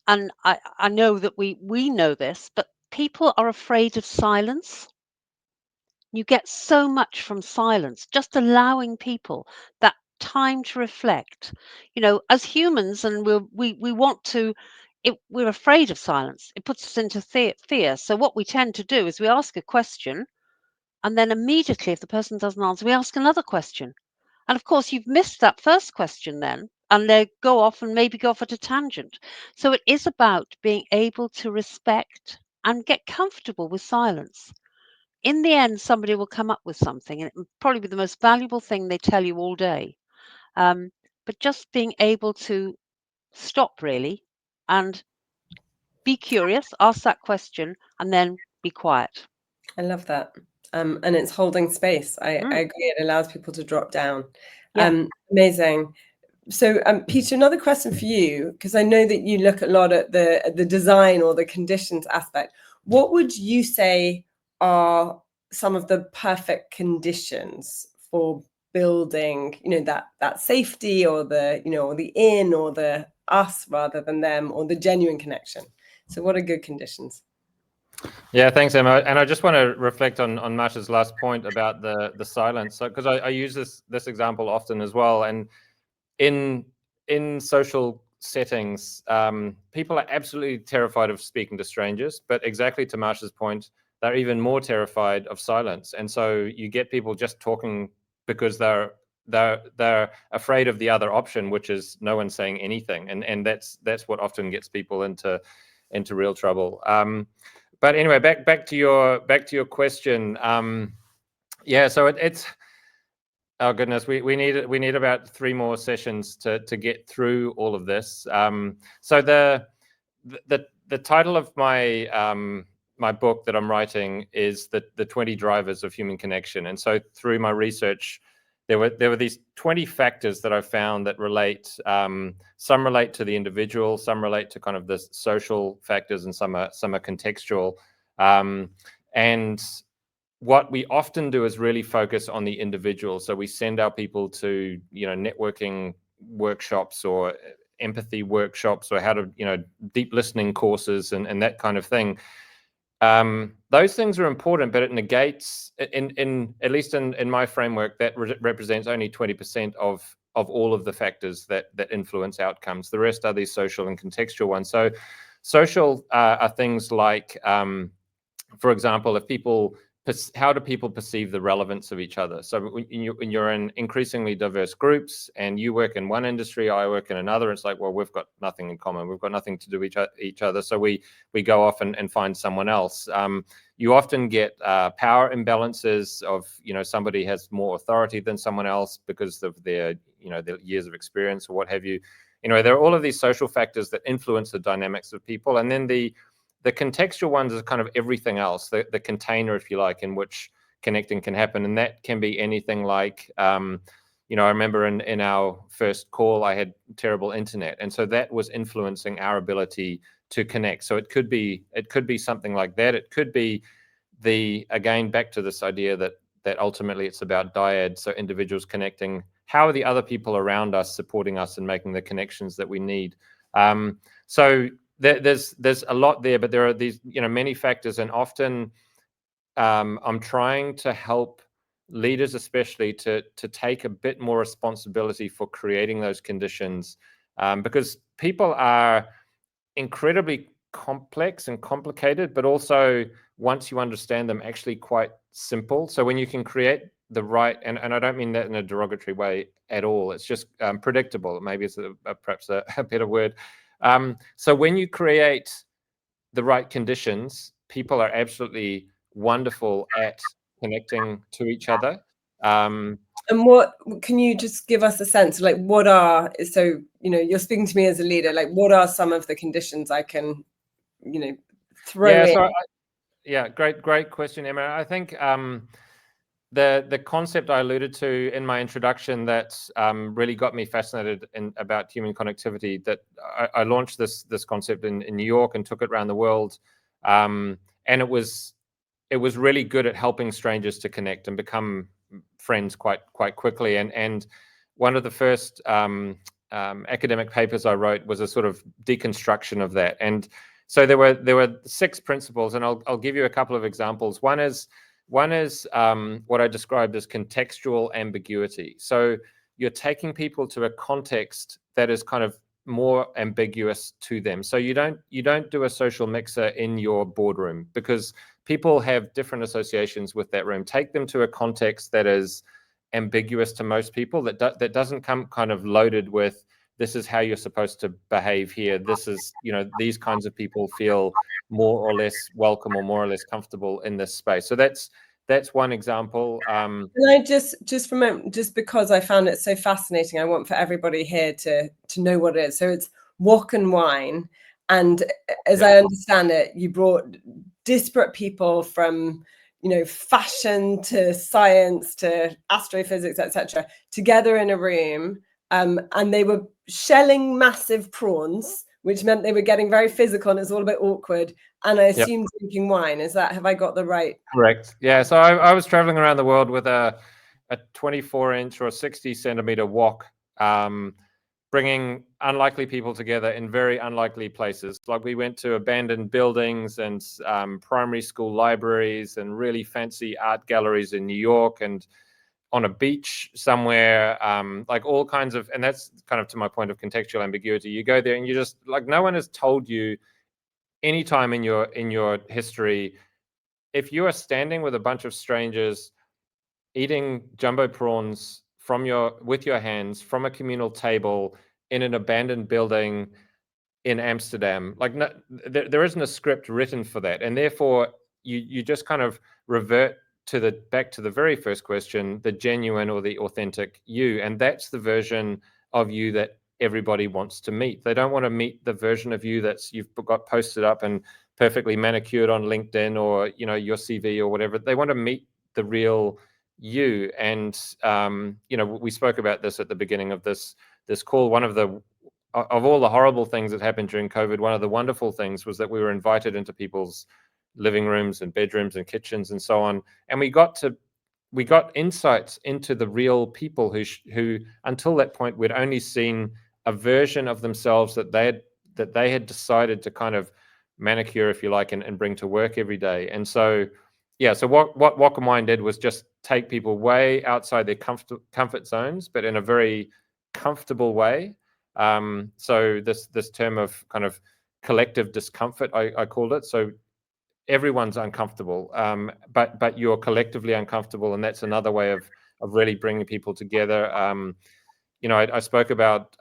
I know that we know this, but people are afraid of silence. You get so much from silence, just allowing people that time to reflect. As humans, and we want to, we're afraid of silence. It puts us into fear. So what we tend to do is we ask a question, and then immediately, if the person doesn't answer, we ask another question. And of course, you've missed that first question then, and they go off and maybe go off at a tangent. So it is about being able to respect and get comfortable with silence. In the end, somebody will come up with something, and it will probably be the most valuable thing they tell you all day. But just being able to stop really and be curious, ask that question, and then be quiet. I love that. And it's holding space. I agree. It allows people to drop down. Amazing. So, Peter, another question for you, because I know that you look a lot at the design or the conditions aspect. What would you say are some of the perfect conditions for building, that safety, or the, or the in, or the us rather than them, or the genuine connection? So what are good conditions? Yeah, thanks, Emma. And I just want to reflect on Marcia's last point about the silence. So, because I use this example often as well, and in social settings, people are absolutely terrified of speaking to strangers. But exactly to Marcia's point, they're even more terrified of silence. And so you get people just talking because they're afraid of the other option, which is no one saying anything. And that's what often gets people into into real trouble. But anyway, back to your question. Yeah, so it's oh goodness, we need about 3 more sessions to get through all of this. So the title of my my book that I'm writing is the 20 drivers of human connection. And so through my research, there were these 20 factors that I found that relate. Some relate to the individual, some relate to kind of the social factors, and some are contextual. And what we often do is really focus on the individual. So we send our people to, networking workshops or empathy workshops, or how to, deep listening courses and that kind of thing. Those things are important, but it negates, in at least in my framework, that represents only 20% of all of the factors that influence outcomes. The rest are these social and contextual ones. So social are things like, for example, how do people perceive the relevance of each other? So when you're in increasingly diverse groups and you work in one industry, I work in another, it's like, well, we've got nothing in common. We've got nothing to do with each other. So we go off and find someone else. You often get power imbalances of, somebody has more authority than someone else because of their years of experience or what have you. There are all of these social factors that influence the dynamics of people. And then the contextual ones is kind of everything else, the container, if you like, in which connecting can happen. And that can be anything like, I remember in our first call, I had terrible internet. And so that was influencing our ability to connect. So it could be something like that. It could be again, back to this idea that ultimately it's about dyad, so individuals connecting. How are the other people around us supporting us and making the connections that we need? So there's a lot there, but there are these many factors, and often I'm trying to help leaders, especially, to take a bit more responsibility for creating those conditions, because people are incredibly complex and complicated, but also, once you understand them, actually quite simple. So when you can create the right, and I don't mean that in a derogatory way at all, it's just predictable. Maybe it's perhaps a better word. So when you create the right conditions, people are absolutely wonderful at connecting to each other. And what can you just give us a sense of, like, what are, so you're speaking to me as a leader, like, what are some of the conditions I can throw in? Great question, Emma. I think the concept I alluded to in my introduction that really got me fascinated about human connectivity, that I launched this concept in New York and took it around the world, and it was really good at helping strangers to connect and become friends quite quickly. And one of the first academic papers I wrote was a sort of deconstruction of that. And so there were 6 principles, and I'll give you a couple of examples. One is what I described as contextual ambiguity. So you're taking people to a context that is kind of more ambiguous to them. So you don't do a social mixer in your boardroom, because people have different associations with that room. Take them to a context that is ambiguous to most people, that doesn't come kind of loaded with, this is how you're supposed to behave here. This is, these kinds of people feel more or less welcome or more or less comfortable in this space. So that's one example. And I just because I found it so fascinating, I want for everybody here to know what it is. So it's walk and wine. And as I understand it, you brought disparate people from, fashion to science to astrophysics, etc., together in a room. And they were shelling massive prawns, which meant they were getting very physical, and it's all a bit awkward. And I assume drinking wine. Have I got the right? Correct. Yeah. So I was traveling around the world with a 24-inch or 60-centimeter wok, bringing unlikely people together in very unlikely places. Like, we went to abandoned buildings and primary school libraries and really fancy art galleries in New York, and on a beach somewhere, like all kinds of, and that's kind of to my point of contextual ambiguity. You go there and you just, like, no one has told you any time in your history, if you are standing with a bunch of strangers eating jumbo prawns with your hands from a communal table in an abandoned building, in Amsterdam. Like, no, there isn't a script written for that, and therefore you just kind of revert to back to the very first question, the genuine or the authentic you, and that's the version of you that everybody wants to meet. They don't want to meet the version of you you've got posted up and perfectly manicured on LinkedIn or your CV or whatever. They want to meet the real you. And we spoke about this at the beginning of this call. One of all the horrible things that happened during COVID, one of the wonderful things was that we were invited into people's living rooms and bedrooms and kitchens and so on, and we got insights into the real people who until that point we'd only seen a version of themselves that they had decided to kind of manicure, if you like, and bring to work every day. And so what Walkermine did was just take people way outside their comfort zones, but in a very comfortable way. So this term of kind of collective discomfort, I called it. So everyone's uncomfortable, but you're collectively uncomfortable, and that's another way of really bringing people together. I spoke about,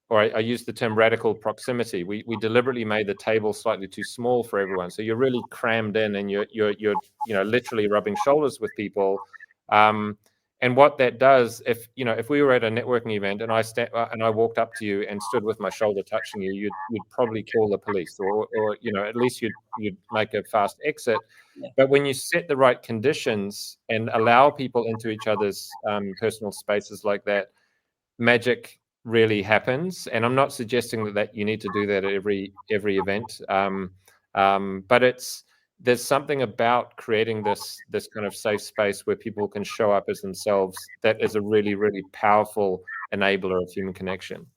or I used the term radical proximity. We deliberately made the table slightly too small for everyone, so you're really crammed in, and you're literally rubbing shoulders with people. And what that does, if we were at a networking event and I walked up to you and stood with my shoulder touching you, you'd probably call the police, or at least you'd make a fast exit. Yeah. But when you set the right conditions and allow people into each other's personal spaces like that, magic really happens. And I'm not suggesting that you need to do that at every event, but there's something about creating this kind of safe space where people can show up as themselves that is a really, really powerful enabler of human connection.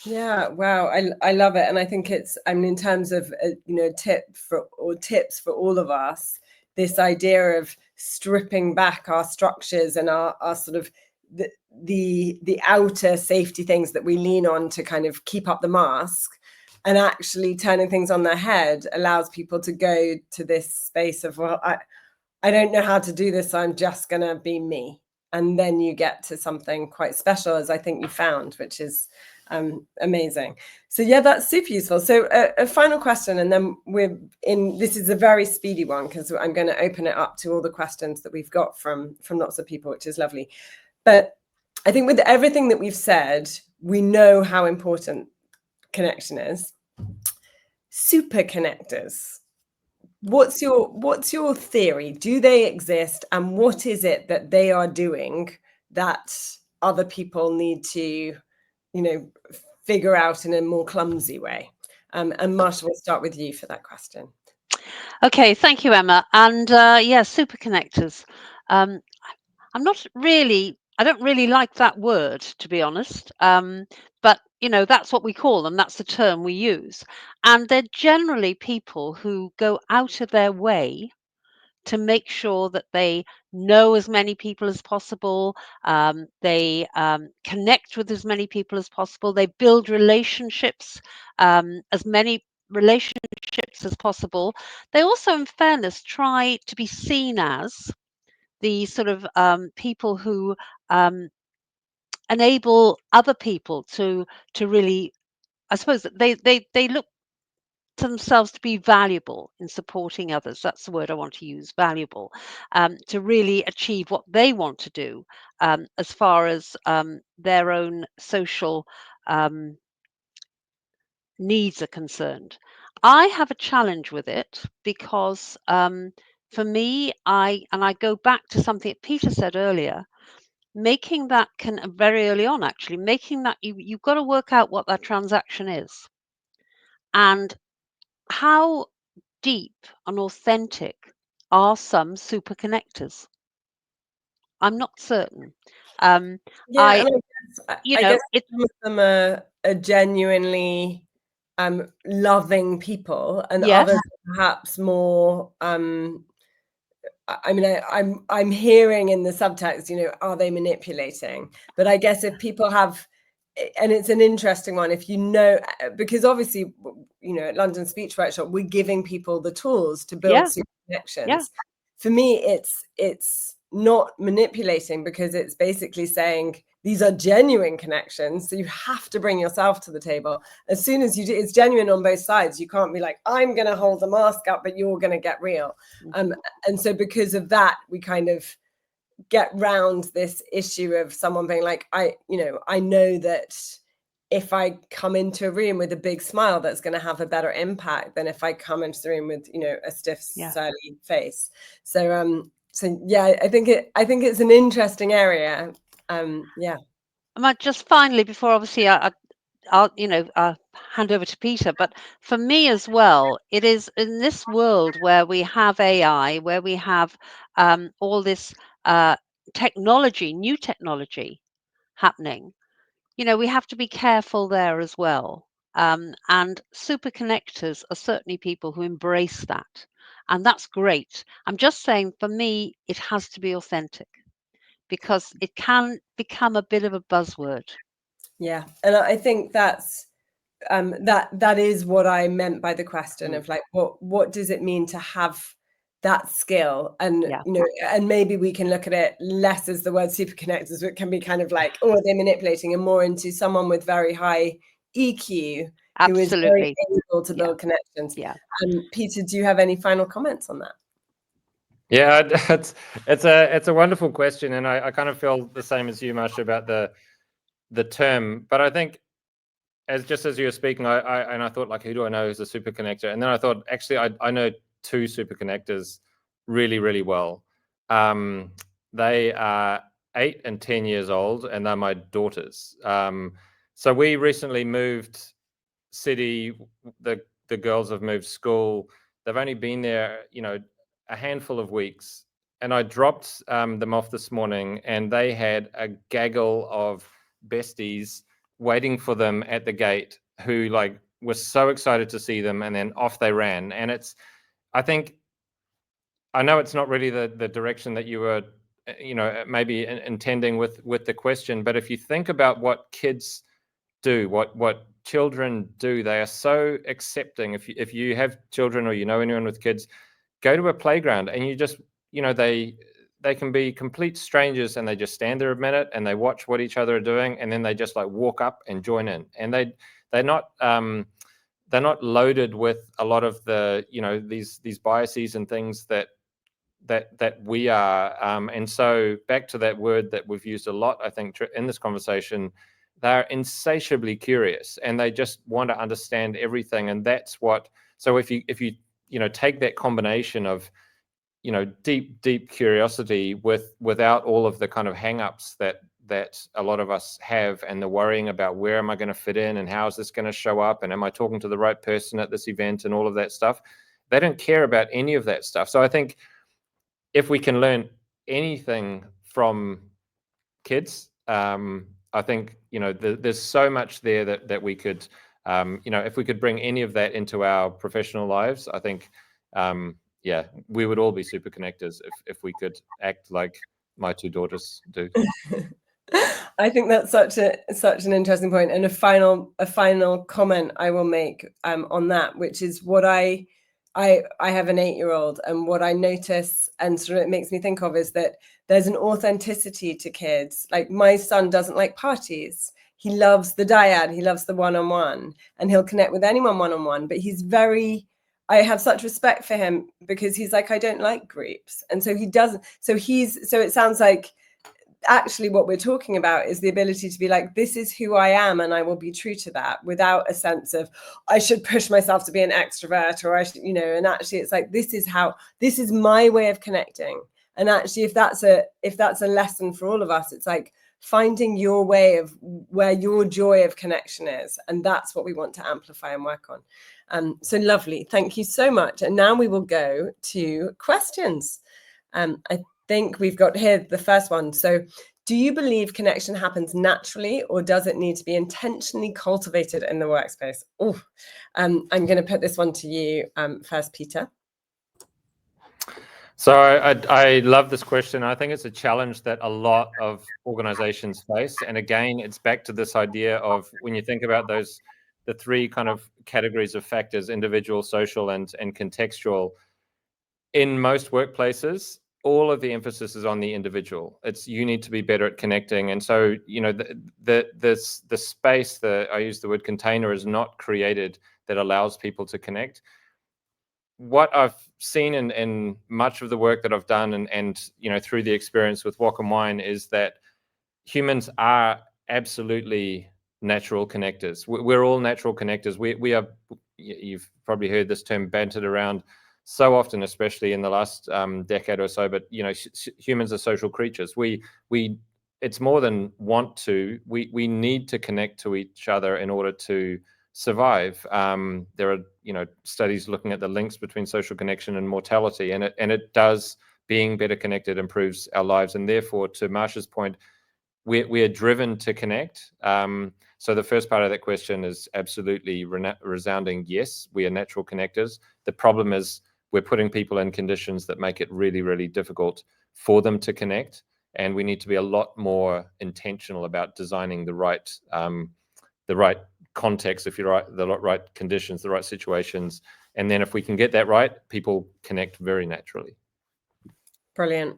Yeah, wow, I love it. And I think in terms of tips for all of us, this idea of stripping back our structures and our sort of the outer safety things that we lean on to kind of keep up the mask, and actually turning things on their head allows people to go to this space of, well, I don't know how to do this, so I'm just gonna be me. And then you get to something quite special, as I think you found, which is amazing. So yeah, that's super useful. So a final question, and then this is a very speedy one, because I'm going to open it up to all the questions that we've got from lots of people, which is lovely. But I think with everything that we've said, we know how important connection is. Super connectors. What's your theory? Do they exist, and what is it that they are doing that other people need to figure out in a more clumsy way? And Marcia, we'll start with you for that question. Okay, thank you, Emma. And super connectors. I don't really like that word, to be honest. But that's what we call them. That's the term we use. And they're generally people who go out of their way to make sure that they know as many people as possible. They connect with as many people as possible. They build relationships, as many relationships as possible. They also, in fairness, try to be seen as the sort of people who enable other people to really, I suppose, that they look to themselves to be valuable in supporting others. That's the word I want to use, valuable, to really achieve what they want to do, as far as their own social needs are concerned. I have a challenge with it because for me, I go back to something that Peter said earlier, making that very early on, actually, making that you've got to work out what that transaction is and how deep and authentic are some super connectors. I'm not certain. I guess some of them are genuinely loving people, and yes. others perhaps more I'm hearing in the subtext, are they manipulating? But I guess if people have, and it's an interesting one, if because obviously, at London Speech Workshop, we're giving people the tools to build super connections. Yeah. For me, it's not manipulating, because it's basically saying, these are genuine connections. So you have to bring yourself to the table. As soon as you do, it's genuine on both sides. You can't be like, I'm going to hold the mask up, but you're going to get real. And so because of that, we kind of get round this issue of someone being like, I know that if I come into a room with a big smile, that's going to have a better impact than if I come into the room with, a stiff, surly face. So yeah, I think it's an interesting area. Just finally, before obviously I'll hand over to Peter, but for me as well, it is in this world where we have AI, where we have all this technology, new technology happening. We have to be careful there as well. And super connectors are certainly people who embrace that, and that's great. I'm just saying, for me, it has to be authentic, because it can become a bit of a buzzword. Yeah, and I think that's that is what I meant by the question of like, what does it mean to have that skill? And and maybe we can look at it less as the word super connectors, it can be kind of like, oh, they're manipulating, and more into someone with very high EQ who is very able to build connections. Peter, do you have any final comments on that? Yeah, it's a wonderful question, and I kind of feel the same as you, Marcia, about the term. But I think, just as you were speaking, I thought, like, who do I know who's a super connector? And then I thought, actually, I know two super connectors really, really well. They are 8 and 10 years old, and they're my daughters. So we recently moved city. The girls have moved school. They've only been there, a handful of weeks. And I dropped them off this morning, and they had a gaggle of besties waiting for them at the gate who were so excited to see them, and then off they ran. And I know it's not really the direction that you were maybe intending with the question, but if you think about what kids do, what children do, they are so accepting. If you have children, or anyone with kids, go to a playground and you just they can be complete strangers, and they just stand there a minute and they watch what each other are doing, and then they just walk up and join in, and they're not loaded with a lot of the these biases and things that we are. And so back to that word that we've used a lot, I think, in this conversation, they're insatiably curious, and they just want to understand everything. And that's what, so if you take that combination of deep curiosity without all of the kind of hang-ups that a lot of us have, and the worrying about where am I going to fit in, and how is this going to show up, and am I talking to the right person at this event, and all of that stuff, they don't care about any of that stuff. So I think if we can learn anything from kids, I think there's so much there that we could, if we could bring any of that into our professional lives, I think, we would all be super connectors if we could act like my two daughters do. I think that's such an interesting point, and a final comment I will make on that, which is what I have an 8-year-old, and what I notice and sort of it makes me think of is that there's an authenticity to kids. Like, my son doesn't like parties. He loves the dyad. He loves the one-on-one, and he'll connect with anyone one-on-one. But I have such respect for him, because he's like, I don't like groups. And so he doesn't. So it sounds like actually what we're talking about is the ability to be like, this is who I am, and I will be true to that, without a sense of I should push myself to be an extrovert, or I should, and actually it's like, this is my way of connecting. And actually, if that's a lesson for all of us, it's like finding your way of where your joy of connection is. And that's what we want to amplify and work on. So lovely. Thank you so much. And now we will go to questions. I think we've got here the first one. So, do you believe connection happens naturally, or does it need to be intentionally cultivated in the workspace? I'm going to put this one to you first, Peter. So I love this question. I think it's a challenge that a lot of organizations face. And again, it's back to this idea of, when you think about the three kind of categories of factors: individual, social, and contextual. In most workplaces, all of the emphasis is on the individual. It's you need to be better at connecting. And so, you know, the space, I use the word container, is not created that allows people to connect. What I've seen in much of the work that I've done and you know, through the experience with Walk and Wine, is that humans are absolutely natural connectors. We're all natural connectors. We are, you've probably heard this term bantered around so often, especially in the last decade or so, but you know, humans are social creatures. It's more than want to, we need to connect to each other in order to survive. There are, you know, studies looking at the links between social connection and mortality, and it does, being better connected improves our lives. And therefore, to Marcia's point, we are driven to connect. So the first part of that question is absolutely resounding yes, we are natural connectors. The problem is we're putting people in conditions that make it really, really difficult for them to connect. And we need to be a lot more intentional about designing the right context, if you're right, the right conditions, the right situations. And then if we can get that right, people connect very naturally. Brilliant.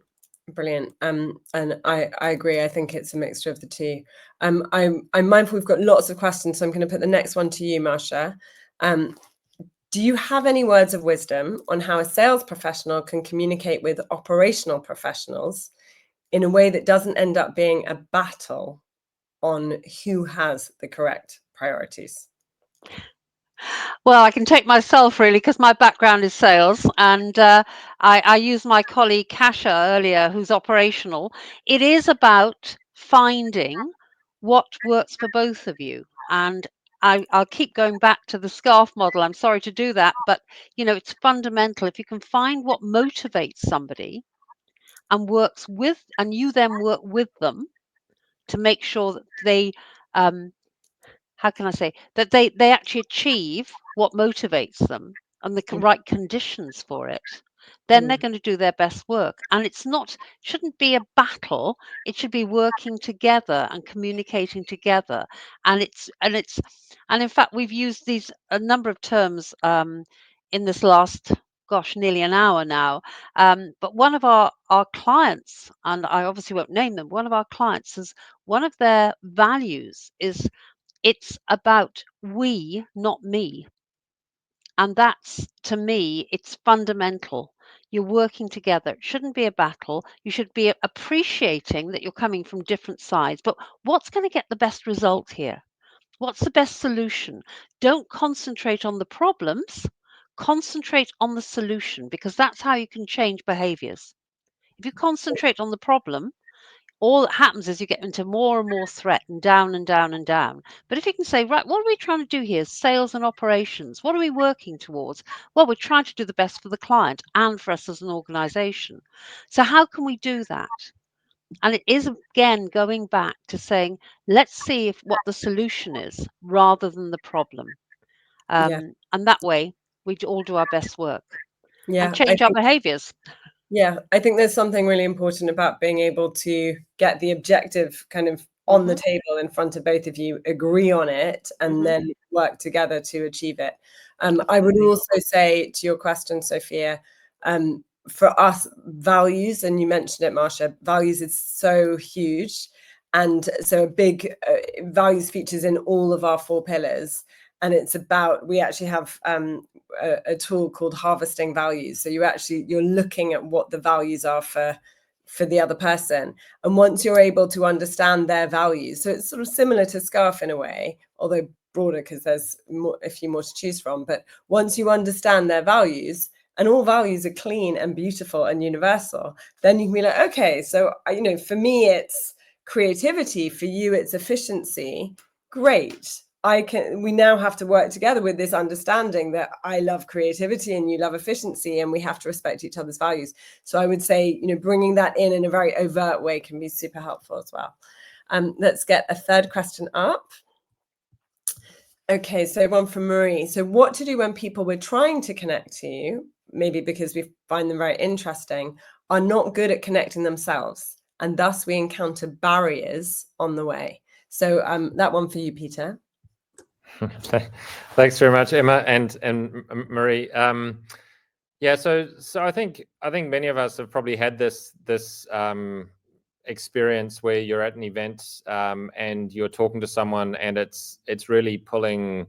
Brilliant. And I agree. I think it's a mixture of the two. I'm mindful we've got lots of questions, so I'm going to put the next one to you, Marcia. Do you have any words of wisdom on how a sales professional can communicate with operational professionals in a way that doesn't end up being a battle on who has the correct priorities? Well, I can take myself really, because my background is sales, and I used my colleague Kasha earlier, who's operational. It is about finding what works for both of you. And I'll keep going back to the scarf model. I'm sorry to do that, but you know, it's fundamental. If you can find what motivates somebody and works with, and you then work with them to make sure that they how can I say, that they actually achieve what motivates them and the right conditions for it, then they're going to do their best work. And shouldn't be a battle. It should be working together and communicating together. And in fact, we've used a number of terms in this last, nearly an hour now. But one of our clients, and I obviously won't name them, one of our clients is, one of their values is, it's about we, not me. And that's, to me, it's fundamental. You're working together. It shouldn't be a battle. You should be appreciating that you're coming from different sides. But what's going to get the best result here? What's the best solution? Don't concentrate on the problems. Concentrate on the solution, because that's how you can change behaviors. If you concentrate on the problem, all that happens is you get into more and more threat, and down and down and down. But if you can say, right, what are we trying to do here? Sales and operations. What are we working towards? Well, we're trying to do the best for the client and for us as an organization. So how can we do that? And it is, again, going back to saying, let's see what the solution is rather than the problem. And that way we all do our best work and change our behaviors. Yeah, I think there's something really important about being able to get the objective kind of on the table in front of both of you, agree on it, and then work together to achieve it. I would also say, to your question, Sophia, for us, values, and you mentioned it, Marcia, values is so huge. And so a big values features in all of our 4 pillars. And it's about, we actually have a tool called harvesting values. So you're looking at what the values are for the other person. And once you're able to understand their values, so it's sort of similar to SCARF in a way, although broader because there's a few more to choose from. But once you understand their values, and all values are clean and beautiful and universal, then you can be like, okay, so, you know, for me, it's creativity. For you, it's efficiency. Great. We now have to work together with this understanding that I love creativity and you love efficiency, and we have to respect each other's values. So I would say, you know, bringing that in a very overt way can be super helpful as well. Let's get a third question up. Okay, so one from Marie. So what to do when people we're trying to connect to, maybe because we find them very interesting, are not good at connecting themselves, and thus we encounter barriers on the way. So that one for you, Peter. Thanks very much, Emma and Marie. Yeah, so I think many of us have probably had this experience where you're at an event and you're talking to someone and it's really pulling,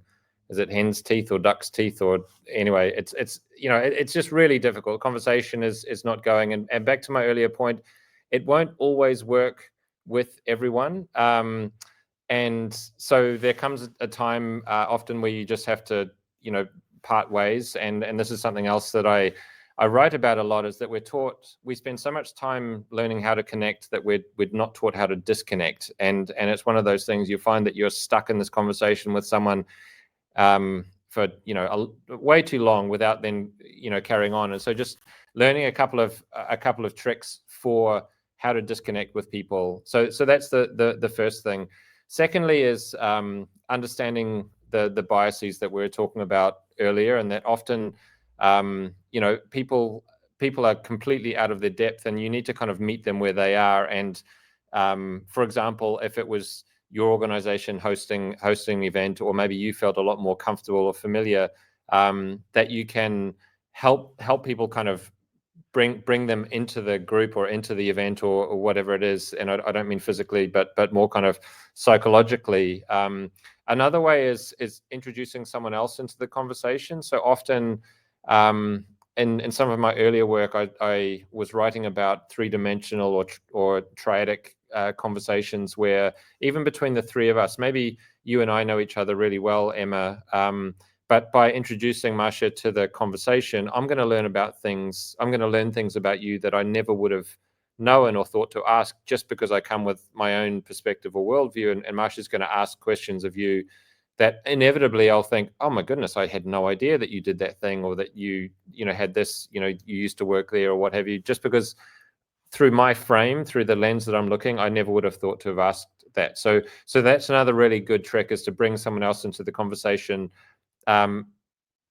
is it hen's teeth or duck's teeth, or anyway, it's it's just really difficult. Conversation is not going, and back to my earlier point, it won't always work with everyone. And so there comes a time often where you just have to, part ways. And this is something else that I write about a lot, is that we spend so much time learning how to connect that we're not taught how to disconnect. And it's one of those things, you find that you're stuck in this conversation with someone for way too long without then carrying on. And so just learning a couple of tricks for how to disconnect with people. So that's the first thing. Secondly is understanding the biases that we were talking about earlier, and that often people are completely out of their depth, and you need to kind of meet them where they are. And for example, if it was your organization hosting an event, or maybe you felt a lot more comfortable or familiar, that you can help people kind of bring them into the group or into the event or whatever it is. And I don't mean physically, but more kind of psychologically. Another way is introducing someone else into the conversation. So often in some of my earlier work, I was writing about three-dimensional or triadic conversations, where even between the three of us, maybe you and I know each other really well, Emma, but by introducing Marcia to the conversation, I'm going to learn things about you that I never would have known or thought to ask, just because I come with my own perspective or worldview. And Marcia's going to ask questions of you that inevitably I'll think, oh my goodness, I had no idea that you did that thing, or that you had this, you used to work there, or what have you, just because through my frame, through the lens that I'm looking, I never would have thought to have asked that. So that's another really good trick, is to bring someone else into the conversation.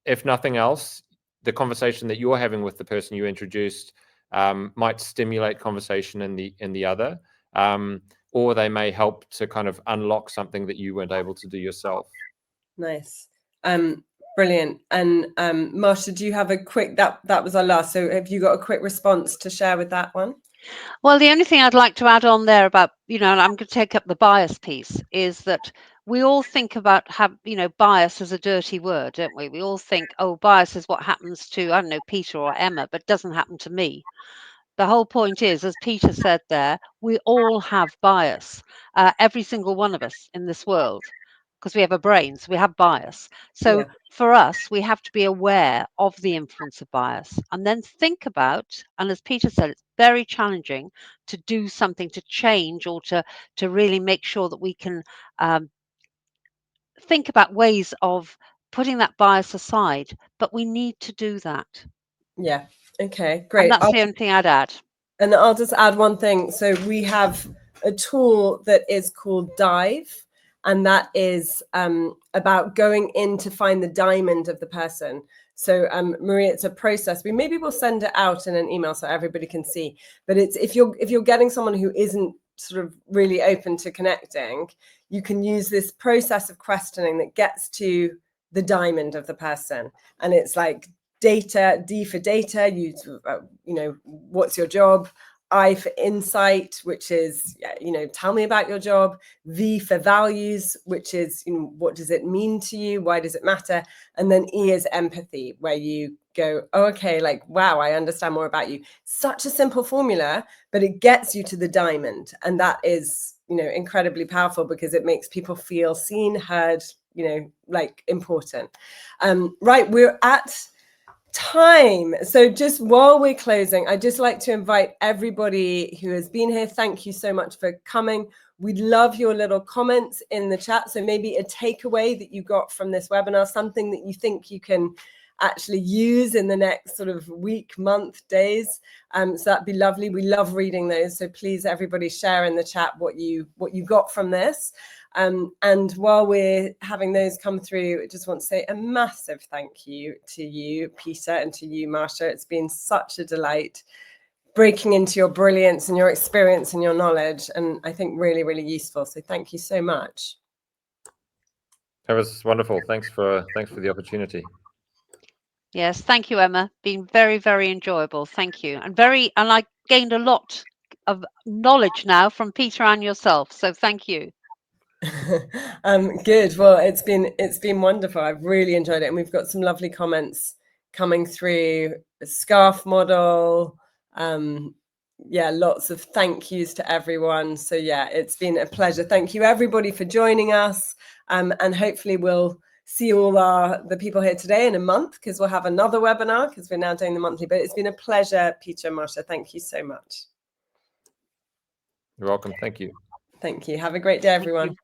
If nothing else, the conversation that you're having with the person you introduced might stimulate conversation in the other, or they may help to kind of unlock something that you weren't able to do yourself. Nice. Brilliant. And Marcia, do you have a quick, that was our last, so have you got a quick response to share with that one? Well, the only thing I'd like to add on there about, and I'm going to take up the bias piece, is that we all think about bias as a dirty word, don't we? We all think, oh, bias is what happens to, I don't know, Peter or Emma, but doesn't happen to me. The whole point is, as Peter said there, we all have bias, every single one of us in this world, because we have a brain, so we have bias. So for us, we have to be aware of the influence of bias, and then think about, and as Peter said, it's very challenging to do something to change, or to really make sure that we can think about ways of putting that bias aside, but we need to do that. Yeah. Okay, great. And that's the only thing I'd add. And I'll just add one thing. So we have a tool that is called Dive, and that is about going in to find the diamond of the person. So Maria, it's a process. Maybe we'll send it out in an email so everybody can see. But it's if you're getting someone who isn't sort of really open to connecting, you can use this process of questioning that gets to the diamond of the person. And it's like data, D for data, what's your job? I for insight, which is, tell me about your job. V for values, which is, what does it mean to you? Why does it matter? And then E is empathy, where you go, oh, okay, like, wow, I understand more about you. Such a simple formula, but it gets you to the diamond. And that is, incredibly powerful, because it makes people feel seen, heard, like important. Right, we're at time. So just while we're closing, I'd just like to invite everybody who has been here. Thank you so much for coming. We'd love your little comments in the chat. So maybe a takeaway that you got from this webinar, something that you think you can actually use in the next sort of week, month, days. So that'd be lovely. We love reading those. So please, everybody, share in the chat what you got from this. And while we're having those come through, I just want to say a massive thank you to you, Peter, and to you, Marcia. It's been such a delight breaking into your brilliance and your experience and your knowledge, and I think really, really useful. So thank you so much. That was wonderful. Thanks for the opportunity. Yes, thank you, Emma. Been very, very enjoyable. Thank you. And I gained a lot of knowledge now from Peter and yourself. So thank you. Good. Well, it's been wonderful. I've really enjoyed it, and we've got some lovely comments coming through. The scarf model. Yeah, lots of thank yous to everyone. So yeah, it's been a pleasure. Thank you everybody for joining us. And hopefully we'll see all the people here today in a month, because we'll have another webinar, because we're now doing the monthly. But it's been a pleasure, Peter and Marcia. Thank you so much. You're welcome. Thank you. Thank you. Have a great day, everyone.